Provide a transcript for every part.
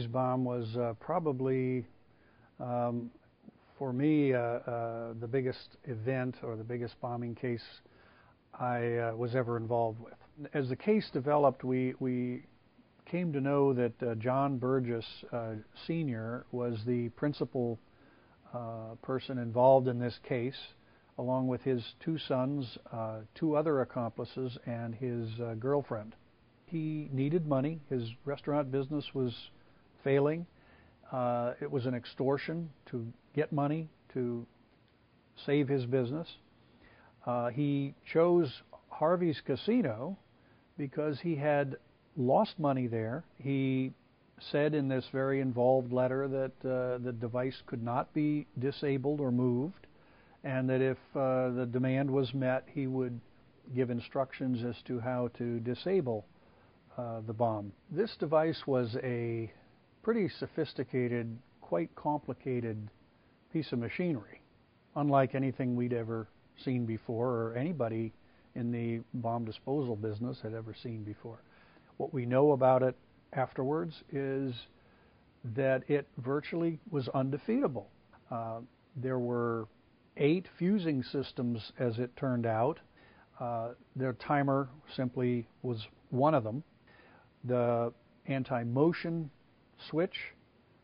Harvey's bomb was probably, for me, the biggest event or the biggest bombing case I was ever involved with. As the case developed, we came to know that John Burgess Sr. was the principal person involved in this case, along with his two sons, two other accomplices, and his girlfriend. He needed money. His restaurant business was failing. It was an extortion to get money to save his business. He chose Harvey's Casino because he had lost money there. He said in this very involved letter that the device could not be disabled or moved, and that if the demand was met, he would give instructions as to how to disable the bomb. This device was a pretty sophisticated, quite complicated piece of machinery, unlike anything we'd ever seen before or anybody in the bomb disposal business had ever seen before. What we know about it afterwards is that it virtually was undefeatable. There were 8 fusing systems, as it turned out. Their timer simply was one of them. The anti-motion switch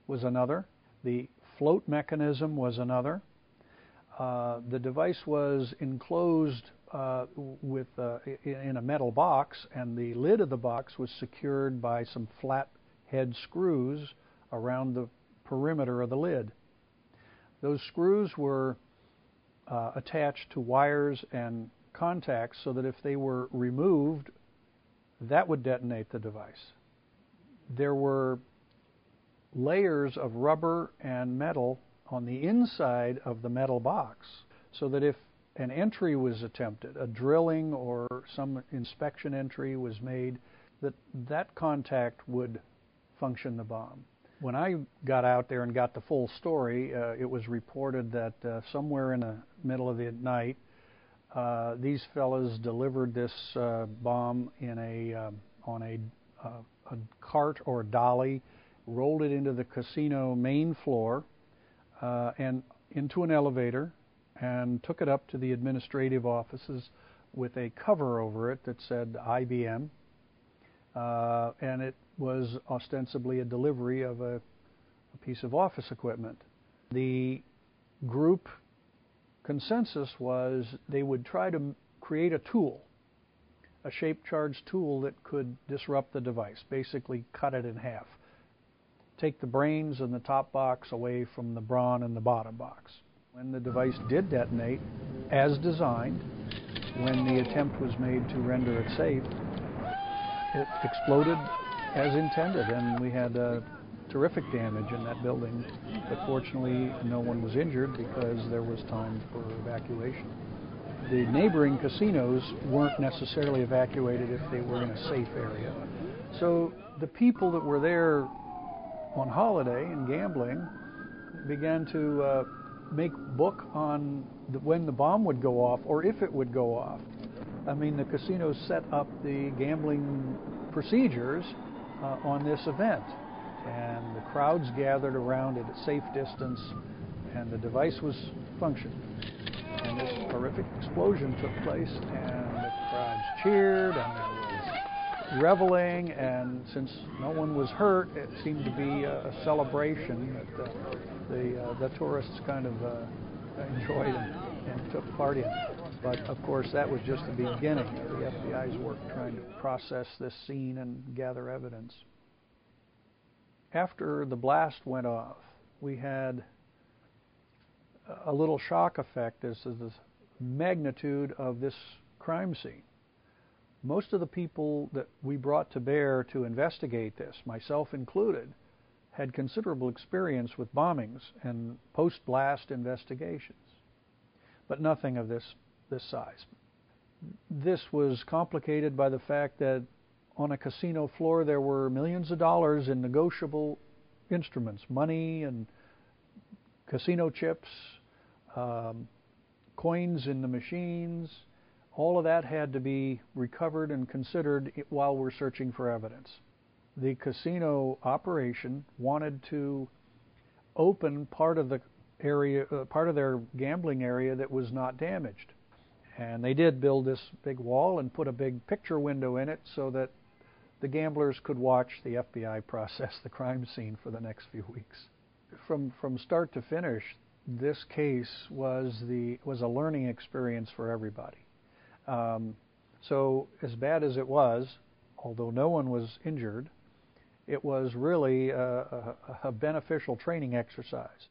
was another. The float mechanism was another. The device was enclosed in a metal box, and the lid of the box was secured by some flat head screws around the perimeter of the lid. Those screws were attached to wires and contacts so that if they were removed, that would detonate the device. There were layers of rubber and metal on the inside of the metal box so that if an entry was attempted, a drilling or some inspection entry was made, that contact would function the bomb. When I got out there and got the full story, it was reported that somewhere in the middle of the night, these fellas delivered this bomb on a cart or dolly, rolled it into the casino main floor and into an elevator, and took it up to the administrative offices with a cover over it that said IBM, and it was ostensibly a delivery of a piece of office equipment. The group consensus was they would try to create a tool, a shape-charged tool that could disrupt the device, basically cut it in half. Take the brains and the top box away from the brawn and the bottom box. When the device did detonate, as designed, when the attempt was made to render it safe, it exploded as intended, and we had terrific damage in that building. But fortunately, no one was injured because there was time for evacuation. The neighboring casinos weren't necessarily evacuated if they were in a safe area. So the people that were there on holiday and gambling began to make book on when the bomb would go off or if it would go off. I mean, the casinos set up the gambling procedures on this event, and the crowds gathered around it at safe distance, and the device was functioning. And this horrific explosion took place, and the crowds cheered, and there was reveling, and since no one was hurt, it seemed to be a celebration that the tourists kind of enjoyed and took part in. But of course, that was just the beginning of the FBI's work trying to process this scene and gather evidence. After the blast went off, we had a little shock effect as to the magnitude of this crime scene. Most of the people that we brought to bear to investigate this, myself included, had considerable experience with bombings and post-blast investigations, but nothing of this size. This was complicated by the fact that on a casino floor there were millions of dollars in negotiable instruments, money and casino chips, coins in the machines. All of that had to be recovered and considered while we're searching for evidence. the casino operation wanted to open part of the area, part of their gambling area that was not damaged. And they did build this big wall and put a big picture window in it so that the gamblers could watch the FBI process the crime scene for the next few weeks. From start to finish, this case was a learning experience for everybody. So as bad as it was, although no one was injured, it was really a beneficial training exercise.